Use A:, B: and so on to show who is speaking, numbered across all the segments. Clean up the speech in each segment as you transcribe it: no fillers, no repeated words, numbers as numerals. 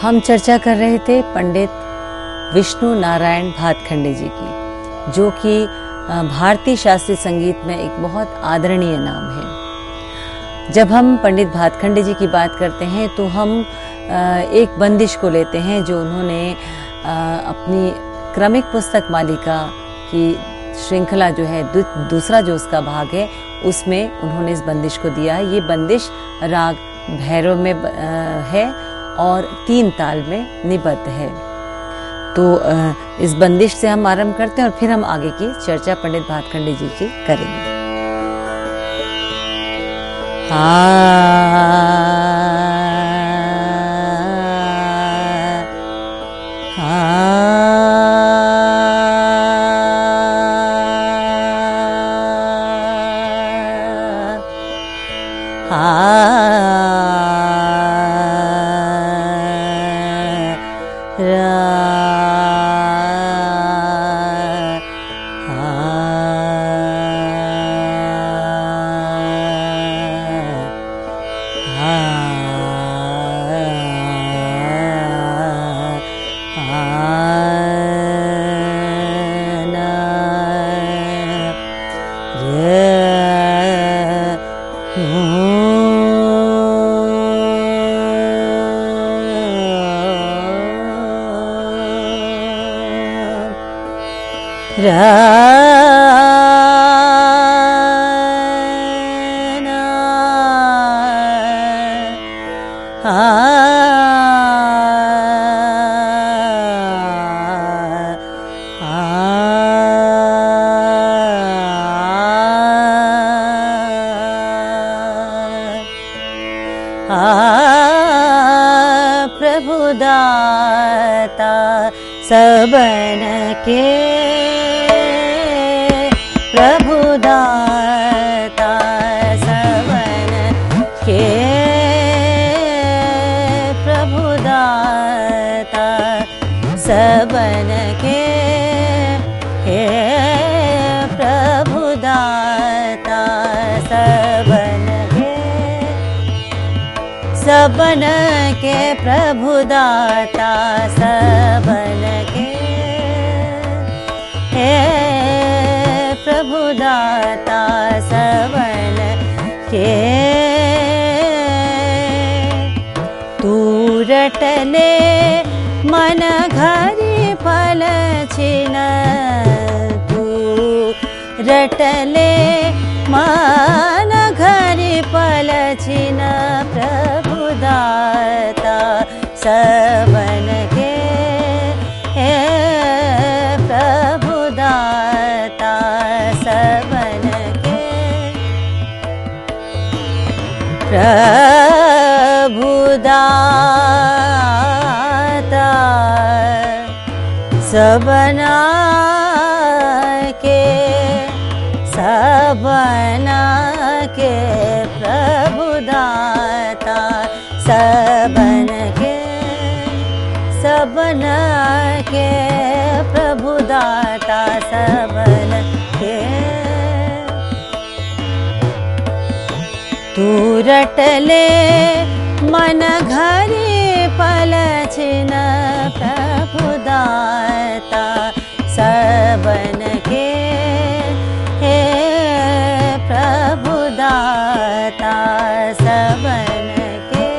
A: हम चर्चा कर रहे थे पंडित विष्णु नारायण भातखंडे जी की, जो कि भारतीय शास्त्रीय संगीत में एक बहुत आदरणीय नाम है। जब हम पंडित भातखंडे जी की बात करते हैं तो हम एक बंदिश को लेते हैं जो उन्होंने अपनी क्रमिक पुस्तक मालिका की श्रृंखला जो है, दूसरा जो उसका भाग है, उसमें उन्होंने इस बंदिश को दिया है। ये बंदिश राग भैरव में है और 3 ताल में निबद्ध है। तो इस बंदिश से हम आरंभ करते हैं और फिर हम आगे की चर्चा पंडित भातखंडे जी की करेंगे।
B: प्रभुदाता सबन के, प्रभुदाता सबन के, प्रभुदाता सबन के, हे प्रभुदाता सबन के, सबन के प्रभुदाता सबन के, हे प्रभुदाता सबन के। तू रटले मन घरि फल छिन, तू रटले मन घरि फल छिन, प्रभुदाता सबन के, हे प्रभुदाता सबन के, प्रभुदाता सबना के, सबना के, प्रभुदाता सबन के, सबन के, प्रभुदाता सबन के। तू रटले मन घरि फल छिन, प्रभुदाता सबन के, हे प्रभुदाता सबन के।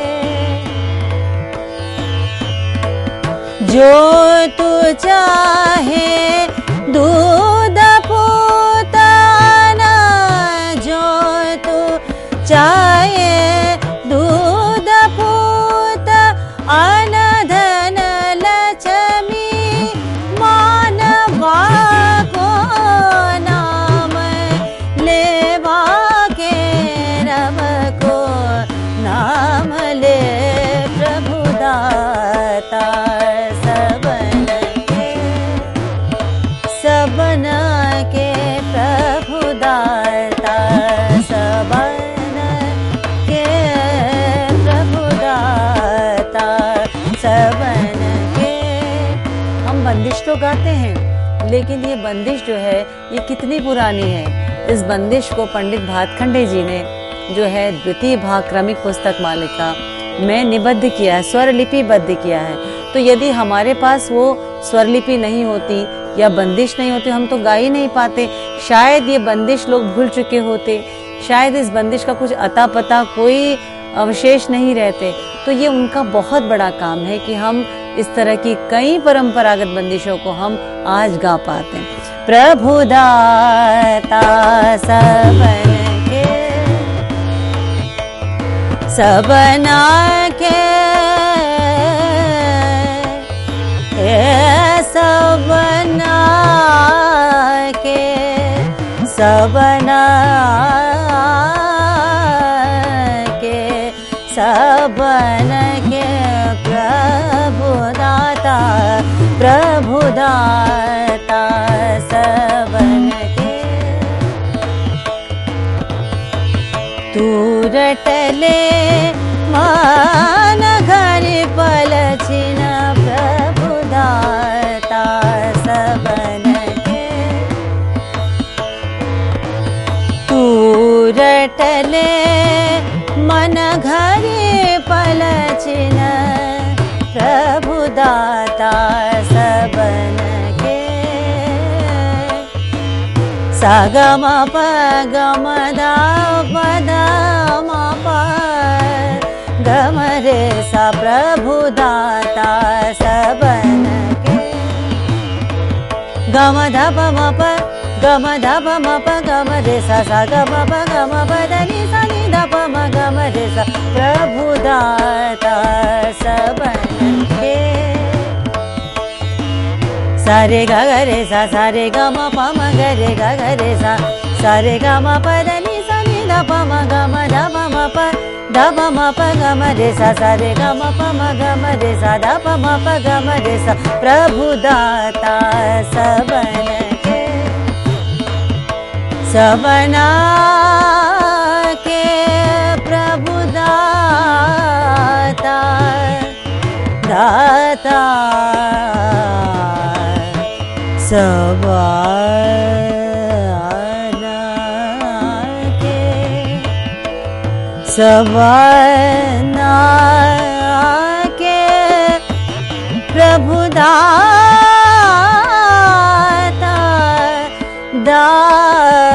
B: जो तू चाहे दूध पूतना, जो तू चाहे दूध पूत, अन धन लक्ष्मी मानवा को नाम लेवा के, रब को नाम ले, प्रभुदाता सबन के, सबन के, प्रभुदाता सबन के, प्रभुदाता सबन के। हम बंदिश तो गाते हैं, लेकिन ये बंदिश जो है ये कितनी पुरानी है। इस बंदिश को पंडित भातखंडे जी ने जो है द्वितीय भाग क्रमिक पुस्तक मालिका में निबद्ध किया है, स्वर लिपिबद्ध किया है। तो यदि हमारे पास वो स्वर लिपि नहीं होती या बंदिश नहीं होती, हम तो गा ही नहीं पाते। शायद ये बंदिश लोग भूल चुके होते, शायद इस बंदिश का कुछ अता पता कोई अवशेष नहीं रहते। तो ये उनका बहुत बड़ा काम है कि हम इस तरह की कई परंपरागत बंदिशों को हम आज गा पाते हैं। प्रभु दाता सबन के, सबना के, सबना के, सबना के, सबन के प्रभु दाता, प्रभु दाता सबन के। तू रटले मान घर पलछिन प्रभु दाता सबन के। तू रटले मन घर पलछिन प्रभु दाता सबन के। सागम पगम दा पद म प गम रे सा प्रभु दाता सबन के। गम ध प म प गम ध प म प गम रे सा सा ग म प गम प द नि सा नि ध प म गम रे सा प्रभु दाता सबन के। सारे ग ग रे सा सारे ग म प म ग रे ग ग रे सा सारे ग म प द नि सा नि ध प म ग म ध प म प ध प म प ग म रे सा सारे ग म प म ग म रे सा ध प म प ग म रे सा प्रभु दाता सबन के। सबना के प्रभु दाता, दाता सबना के, सबना के प्रभु दाता, दाता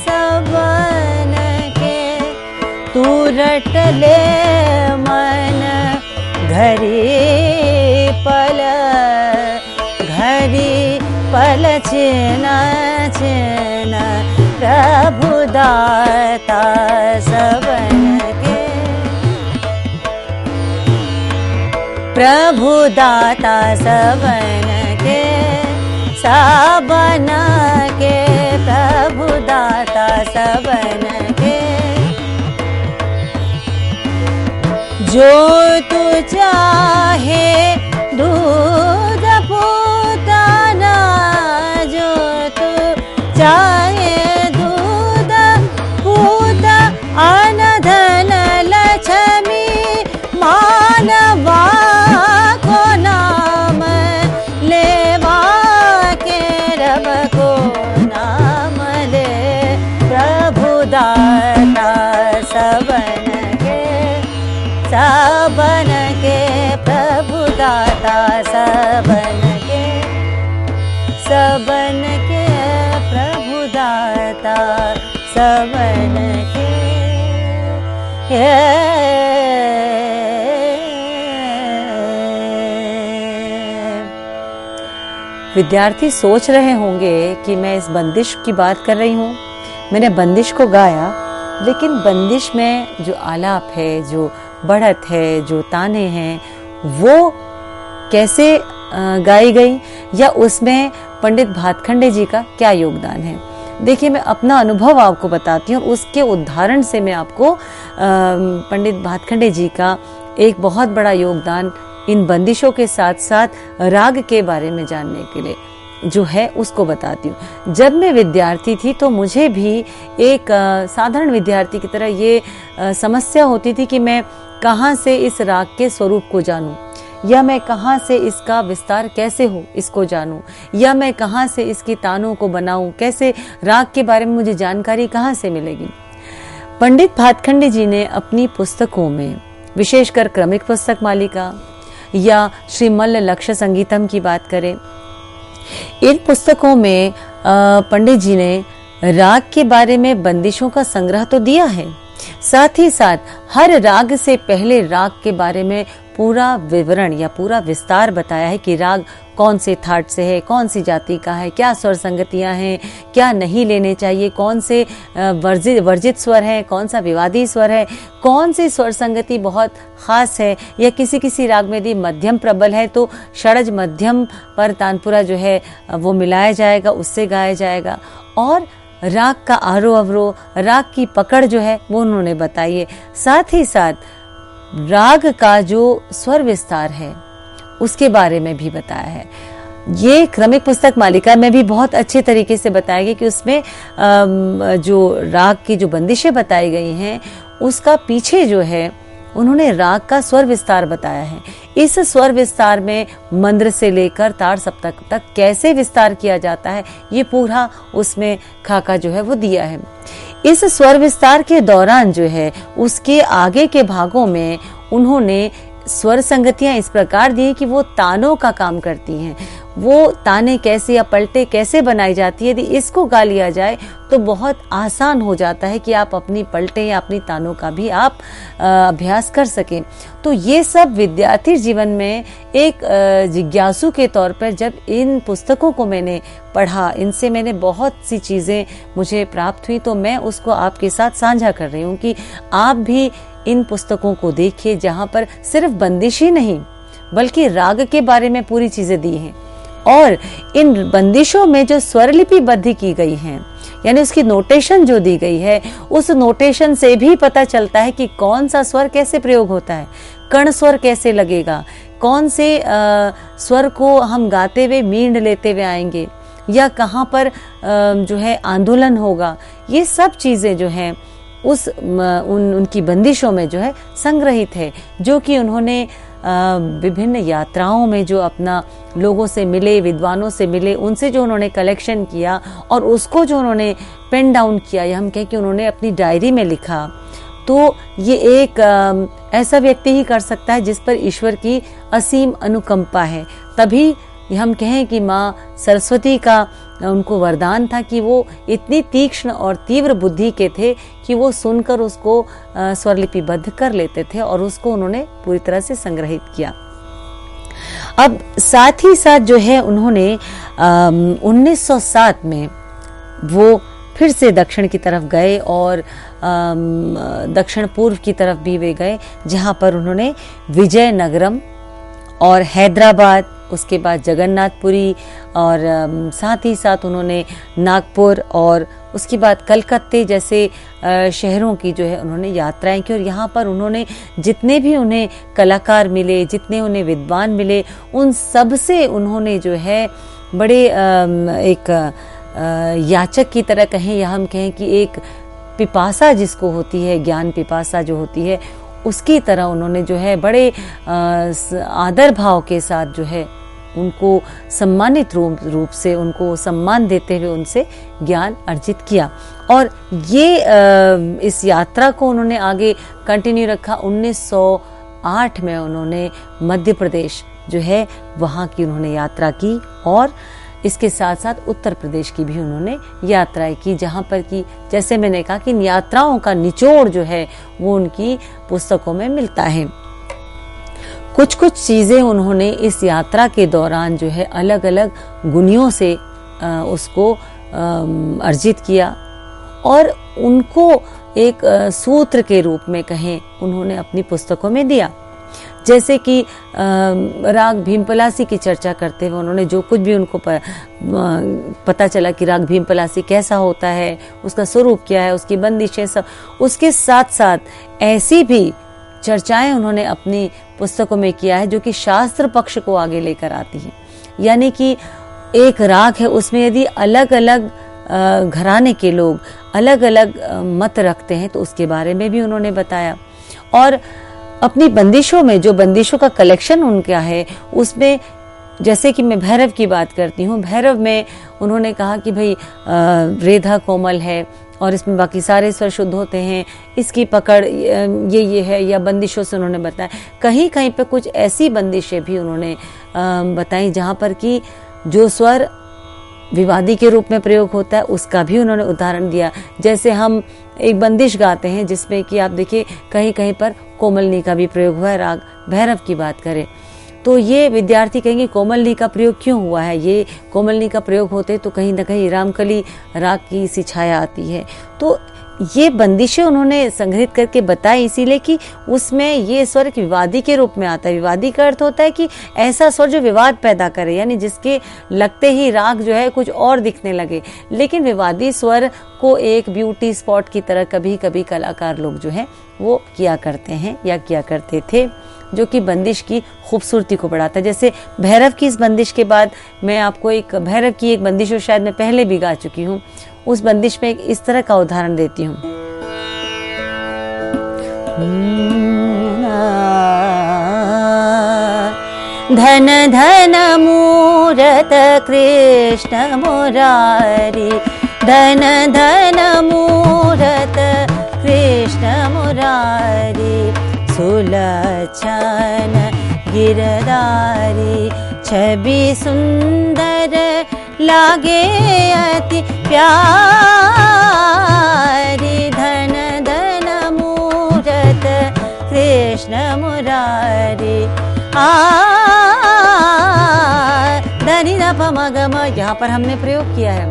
B: सबन के। तू रटले मन घरी पल, घरी पल छिन छिन प्रभु दाता सबन के। प्रभु दाता सबन के, सबन के प्रभु दाता सबन के। जो तू चाहे दूध पूतना, जो तू चाहे दूध पूत अन धन लक्ष्मी मानवा को नाम लेवा के रब को नाम ले प्रभु दाता सबन के। सबन के प्रभु दाता सबन के, सबन के प्रभु दाता सबन के। विद्यार्थी सोच रहे होंगे कि मैं इस बंदिश की बात कर रही हूँ, मैंने बंदिश को गाया, लेकिन बंदिश में जो आलाप है, जो बढ़त है, जो ताने हैं, वो कैसे गाई गई या उसमें पंडित भातखंडे जी का क्या योगदान है। देखिए, मैं अपना अनुभव आपको बताती हूँ और उसके उदाहरण से मैं आपको पंडित भातखंडे जी का एक बहुत बड़ा योगदान इन बंदिशों के साथ साथ राग के बारे में जानने के लिए जो है उसको बताती हूँ। जब मैं विद्यार्थी थी तो मुझे भी एक साधारण विद्यार्थी की तरह ये समस्या होती थी कि मैं कहाँ से इस राग के स्वरूप को जानूं, या मैं कहाँ से इसका विस्तार कैसे हो इसको जानूं, या मैं कहाँ से इसकी तानों को बनाऊं, कैसे राग के बारे में मुझे जानकारी कहाँ से मिलेगी।
A: पंडित भातखंडे जी ने अपनी पुस्तकों में, विशेषकर क्रमिक पुस्तक मालिका या श्री मल्ल लक्ष्य संगीतम की बात करें, इन पुस्तकों में पंडित जी ने राग के बारे में बंदिशों का संग्रह तो दिया है, साथ ही साथ हर राग से पहले राग के बारे में पूरा विवरण या पूरा विस्तार बताया है कि राग कौन से थाट से है, कौन सी जाति का है, क्या स्वर संगतियां हैं, क्या नहीं लेने चाहिए, कौन से वर्जित स्वर है, कौन सा विवादी स्वर है, कौन सी स्वर संगति बहुत खास है, या किसी किसी राग में यदि मध्यम प्रबल है तो षडज मध्यम पर तानपुरा जो है वो मिलाया जाएगा, उससे गाया जाएगा। और राग का आरोह अवरोह, राग की पकड़ जो है वो उन्होंने बताई है। साथ ही साथ राग का जो स्वर विस्तार है उसके बारे में भी बताया है। ये क्रमिक पुस्तक मालिका में भी बहुत अच्छे तरीके से बताया गया कि उसमें जो राग की जो बंदिशें बताई गई हैं उसका पीछे जो है उन्होंने राग का स्वर विस्तार बताया है। इस स्वर विस्तार में मंद्र से लेकर ताड़ सप्तक तक कैसे विस्तार किया जाता है ये पूरा उसमें खाका जो है वो दिया है। इस स्वर विस्तार के दौरान जो है उसके आगे के भागों में उन्होंने स्वर संगतियां इस प्रकार दी कि वो तानों का काम करती हैं। वो ताने कैसे या पलटे कैसे बनाई जाती है, यदि इसको गा लिया जाए तो बहुत आसान हो जाता है कि आप अपनी पलटे या अपनी तानों का भी आप अभ्यास कर सकें। तो ये सब विद्यार्थी जीवन में एक जिज्ञासु के तौर पर जब इन पुस्तकों को मैंने पढ़ा, इनसे मैंने बहुत सी चीज़ें मुझे प्राप्त हुई, तो मैं उसको आपके साथ साझा कर रही हूँ कि आप भी इन पुस्तकों को देखिए जहाँ पर सिर्फ बंदिश ही नहीं बल्कि राग के बारे में पूरी चीज़ें दी हैं। और इन बंदिशों में जो स्वरलिपिबद्ध की गई हैं, यानी उसकी नोटेशन जो दी गई है, उस नोटेशन से भी पता चलता है कि कौन सा स्वर कैसे प्रयोग होता है, कर्ण स्वर कैसे लगेगा, कौन से स्वर को हम गाते हुए मींड़ लेते हुए आएंगे, या कहाँ पर जो है आंदोलन होगा। ये सब चीज़ें जो हैं उस उनकी बंदिशों में जो है संग्रहित है, जो कि उन्होंने विभिन्न यात्राओं में जो अपना लोगों से मिले, विद्वानों से मिले, उनसे जो उन्होंने कलेक्शन किया और उसको जो उन्होंने पेन डाउन किया, या हम कहें कि उन्होंने अपनी डायरी में लिखा, तो ये एक ऐसा व्यक्ति ही कर सकता है जिस पर ईश्वर की असीम अनुकंपा है। तभी हम कहें कि माँ सरस्वती का उनको वरदान था कि वो इतनी तीक्ष्ण और तीव्र बुद्धि के थे कि वो सुनकर उसको स्वरलिपिबद्ध कर लेते थे और उसको उन्होंने पूरी तरह से संग्रहित किया। अब साथ ही साथ जो है उन्होंने 1907 में वो फिर से दक्षिण की तरफ गए और दक्षिण पूर्व की तरफ भी वे गए, जहाँ पर उन्होंने विजयनगरम और हैदराबाद, उसके बाद जगन्नाथपुरी और साथ ही साथ उन्होंने नागपुर और उसके बाद कलकत्ते जैसे शहरों की जो है उन्होंने यात्राएं की। और यहाँ पर उन्होंने जितने भी उन्हें कलाकार मिले, जितने उन्हें विद्वान मिले, उन सब से उन्होंने जो है बड़े एक याचक की तरह कहें या हम कहें कि एक पिपासा जिसको होती है, ज्ञान पिपासा जो होती है, उसकी तरह उन्होंने जो है बड़े आदर भाव के साथ जो है उनको सम्मानित रूप से उनको सम्मान देते हुए उनसे ज्ञान अर्जित किया। और ये इस यात्रा को उन्होंने आगे कंटिन्यू रखा। 1908 में उन्होंने मध्य प्रदेश जो है वहाँ की उन्होंने यात्रा की और इसके साथ साथ उत्तर प्रदेश की भी उन्होंने यात्राएं की, जहाँ पर कि जैसे मैंने कहा कि इन यात्राओं का निचोड़ जो है वो उनकी पुस्तकों में मिलता है। कुछ कुछ चीज़ें उन्होंने इस यात्रा के दौरान जो है अलग अलग गुनियों से उसको अर्जित किया और उनको एक सूत्र के रूप में कहें उन्होंने अपनी पुस्तकों में दिया। जैसे कि राग भीमपलासी की चर्चा करते हुए उन्होंने जो कुछ भी उनको पता चला कि राग भीमपलासी कैसा होता है, उसका स्वरूप क्या है, उसकी बंदिशें सब, उसके साथ साथ ऐसी भी चर्चाएं उन्होंने अपनी पुस्तकों में किया है जो कि शास्त्र पक्ष को आगे लेकर आती हैं। यानी कि एक राग है, उसमें यदि अलग अलग घराने के लोग अलग अलग मत रखते हैं तो उसके बारे में भी उन्होंने बताया। और अपनी बंदिशों में जो बंदिशों का कलेक्शन उनका है उसमें जैसे कि मैं भैरव की बात करती हूँ, भैरव में उन्होंने कहा कि भाई रेधा कोमल है, और इसमें बाकी सारे स्वर शुद्ध होते हैं, इसकी पकड़ ये है, या बंदिशों से उन्होंने बताया। कहीं कहीं पे कुछ ऐसी बंदिशें भी उन्होंने बताई जहाँ पर कि जो स्वर विवादी के रूप में प्रयोग होता है उसका भी उन्होंने उदाहरण दिया। जैसे हम एक बंदिश गाते हैं जिसमें कि आप देखिए कहीं कहीं पर कोमलनी का भी प्रयोग हुआ है। राग भैरव की बात करें तो ये विद्यार्थी कहेंगे कोमलनी का प्रयोग क्यों हुआ है, ये कोमलनी का प्रयोग होते तो कहीं ना कहीं रामकली राग की सी छाया आती है। तो ये बंदिशें उन्होंने संग्रहित करके बताई, इसीलिए कि उसमें ये स्वर एक विवादी के रूप में आता है। विवादी का अर्थ होता है कि ऐसा स्वर जो विवाद पैदा करे, यानी जिसके लगते ही राग जो है कुछ और दिखने लगे। लेकिन विवादी स्वर को एक ब्यूटी स्पॉट की तरह कभी कभी कलाकार लोग जो है वो किया करते हैं या किया करते थे, जो कि बंदिश की खूबसूरती को बढ़ाता है। जैसे भैरव की इस बंदिश के बाद मैं आपको एक भैरव की एक बंदिश, शायद मैं पहले भी गा चुकी हूँ, उस बंदिश में एक इस तरह का उदाहरण देती हूँ। धन धन मूरत कृष्ण मुरारी, धन धन मूरत कृष्ण मुरारी, सुलक्षण गिरधारी, छवि सुंदर लागे अति प्यारी, धन धन मूरत कृष्ण मुरारी। धनि ध प म ग म यहाँ पर हमने प्रयोग किया है।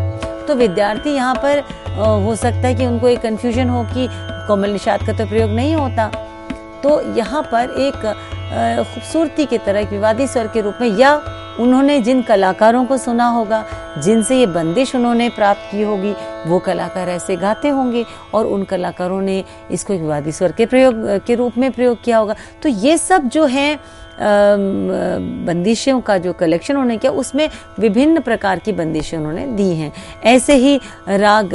A: तो विद्यार्थी यहाँ पर हो सकता है कि उनको एक कंफ्यूजन हो कि कोमल निषाद का तो प्रयोग नहीं होता। तो यहाँ पर एक खूबसूरती की तरह एक विवादी स्वर के रूप में, या उन्होंने जिन कलाकारों को सुना होगा, जिनसे ये बंदिश उन्होंने प्राप्त की होगी, वो कलाकार ऐसे गाते होंगे और उन कलाकारों ने इसको एक विवादी स्वर के प्रयोग के रूप में प्रयोग किया होगा। तो ये सब जो है बंदिशों का जो कलेक्शन उन्होंने किया, उसमें विभिन्न प्रकार की बंदिशें उन्होंने दी हैं। ऐसे ही राग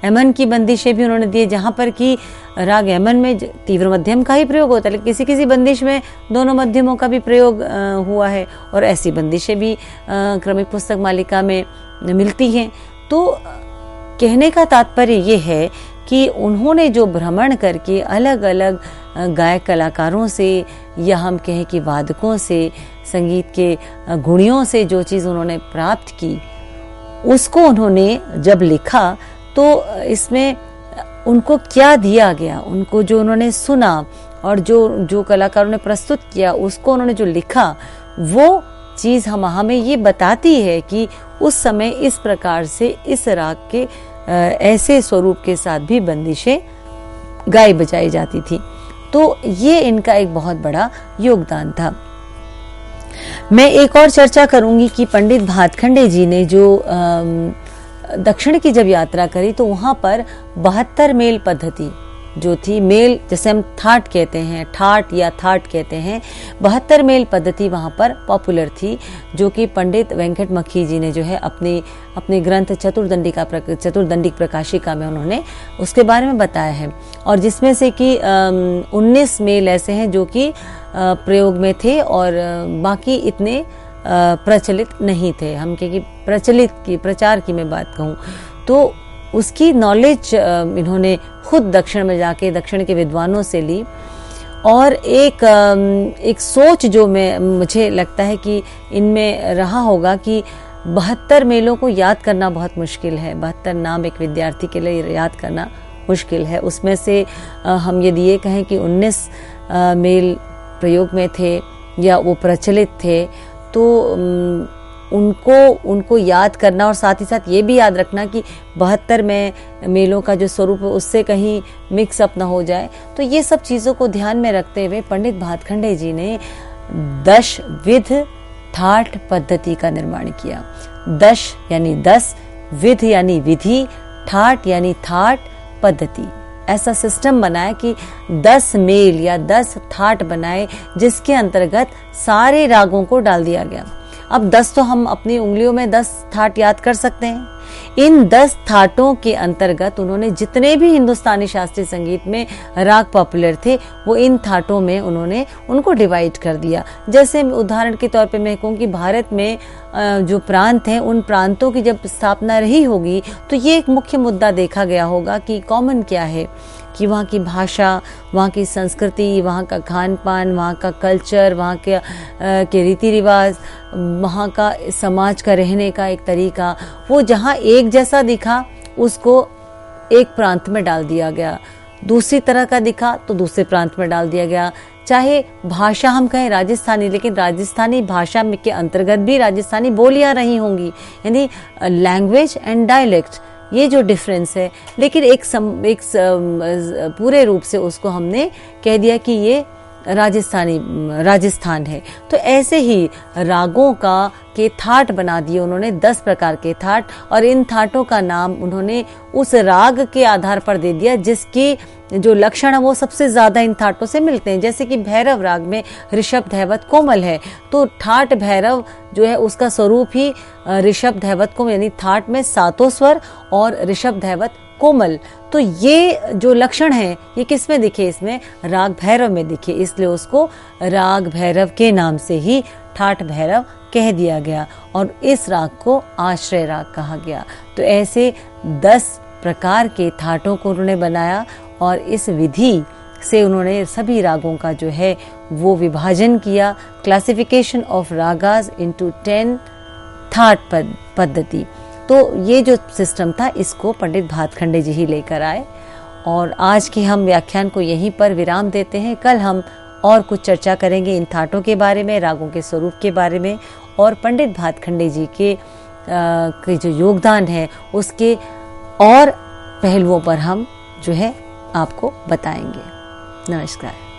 A: यमन की बंदिशें भी उन्होंने दी, जहाँ पर कि राग यमन में तीव्र मध्यम का ही प्रयोग होता है, लेकिन किसी किसी बंदिश में दोनों मध्यमों का भी प्रयोग हुआ है, और ऐसी बंदिशें भी क्रमिक पुस्तक मालिका में मिलती हैं। तो कहने का तात्पर्य ये है कि उन्होंने जो भ्रमण करके अलग अलग गायक कलाकारों से, या हम कहें कि वादकों से, संगीत के गुणियों से जो चीज़ उन्होंने प्राप्त की, उसको उन्होंने जब लिखा तो इसमें उनको क्या दिया गया, उनको जो उन्होंने सुना और जो कलाकारों ने प्रस्तुत किया, उसको उन्होंने जो लिखा, वो चीज़ हमें ये बताती है कि उस समय इस प्रकार से इस राग के ऐसे स्वरूप के साथ भी बंदिशें गाई बजाई जाती थी। तो ये इनका एक बहुत बड़ा योगदान था। मैं एक और चर्चा करूंगी कि पंडित भातखंडे जी ने जो दक्षिण की जब यात्रा करी तो वहां पर 72 मेल पद्धति जो थी, मेल जैसे हम ठाट कहते हैं, ठाट या थाट कहते हैं, 72 मेल पद्धति वहाँ पर पॉपुलर थी, जो कि पंडित वेंकट मक्खी जी ने जो है अपने ग्रंथ चतुर्दंडिक प्रकाशिका में उन्होंने उसके बारे में बताया है। और जिसमें से कि 19 मेल ऐसे हैं जो कि प्रयोग में थे और बाकी इतने प्रचलित नहीं थे। हम कहें कि प्रचलित की, प्रचार की मैं बात कहूँ तो उसकी नॉलेज इन्होंने खुद दक्षिण में जाके दक्षिण के विद्वानों से ली। और एक सोच जो मुझे लगता है कि इनमें रहा होगा कि 72 मेलों को याद करना बहुत मुश्किल है, 72 नाम एक विद्यार्थी के लिए याद करना मुश्किल है। उसमें से हम यदि ये कहें कि 19 मेल प्रयोग में थे या वो प्रचलित थे, तो उनको याद करना और साथ ही साथ ये भी याद रखना कि 72 में मेलों का जो स्वरूप है उससे कहीं मिक्स अप ना हो जाए। तो ये सब चीज़ों को ध्यान में रखते हुए पंडित भातखंडे जी ने 10 विध ठाट पद्धति का निर्माण किया। 10 यानी 10, विध यानी विधि, ठाट यानी थाट पद्धति, ऐसा सिस्टम बनाया कि 10 मेल या 10 ठाट बनाए, जिसके अंतर्गत सारे रागों को डाल दिया गया। अब 10 तो हम अपनी उंगलियों में 10 ठाट याद कर सकते हैं, इन 10 थाटों के अंतर्गत उन्होंने जितने भी हिंदुस्तानी शास्त्रीय संगीत में राग पॉपुलर थे वो इन थाटों में उन्होंने उनको डिवाइड कर दिया। जैसे उदाहरण के तौर पे मैं कहूँ कि भारत में जो प्रांत हैं उन प्रांतों की जब स्थापना रही होगी तो ये एक मुख्य मुद्दा देखा गया होगा कि कॉमन क्या है, कि वहाँ की भाषा, वहाँ की संस्कृति, वहाँ का खान पान, वहाँ का कल्चर, वहाँ के रीति रिवाज, वहाँ का समाज का रहने का एक तरीका, वो जहाँ एक जैसा दिखा उसको एक प्रांत में डाल दिया गया, दूसरी तरह का दिखा तो दूसरे प्रांत में डाल दिया गया। चाहे भाषा हम कहें राजस्थानी, लेकिन राजस्थानी भाषा में के अंतर्गत भी राजस्थानी बोलियां रही होंगी, यानी लैंग्वेज एंड डायलेक्ट, ये जो डिफरेंस है। लेकिन पूरे रूप से उसको हमने कह दिया कि ये राजस्थान है। तो ऐसे ही रागों के थाट बना दिए उन्होंने, 10 प्रकार के थाट, और इन थाटों का नाम उन्होंने उस राग के आधार पर दे दिया जिसकी जो लक्षण है वो सबसे ज्यादा इन थाटों से मिलते हैं। जैसे कि भैरव राग में ऋषभ धैवत कोमल है, तो ठाट भैरव जो है उसका स्वरूप ही ऋषभ धैवत कोमल, यानी थाट में 7 स्वर और ऋषभ धैवत कोमल। तो ये जो लक्षण है ये किस में दिखे? इसमें राग भैरव में दिखे, इसलिए उसको राग भैरव के नाम से ही ठाट भैरव कह दिया गया और इस राग को आश्रय राग कहा गया। तो ऐसे 10 प्रकार के थाटों को उन्होंने बनाया और इस विधि से उन्होंने सभी रागों का जो है वो विभाजन किया, classification of ragas into 10 thaat पद्धति। तो ये जो सिस्टम था इसको पंडित भातखंडे जी ही लेकर आए और आज के हम व्याख्यान को यहीं पर विराम देते हैं। कल हम और कुछ चर्चा करेंगे इन थाटों के बारे में, रागों के स्वरूप के बारे में और पंडित भातखंडे जी के जो योगदान है उसके और पहलुओं पर हम जो है आपको बताएंगे। नमस्कार।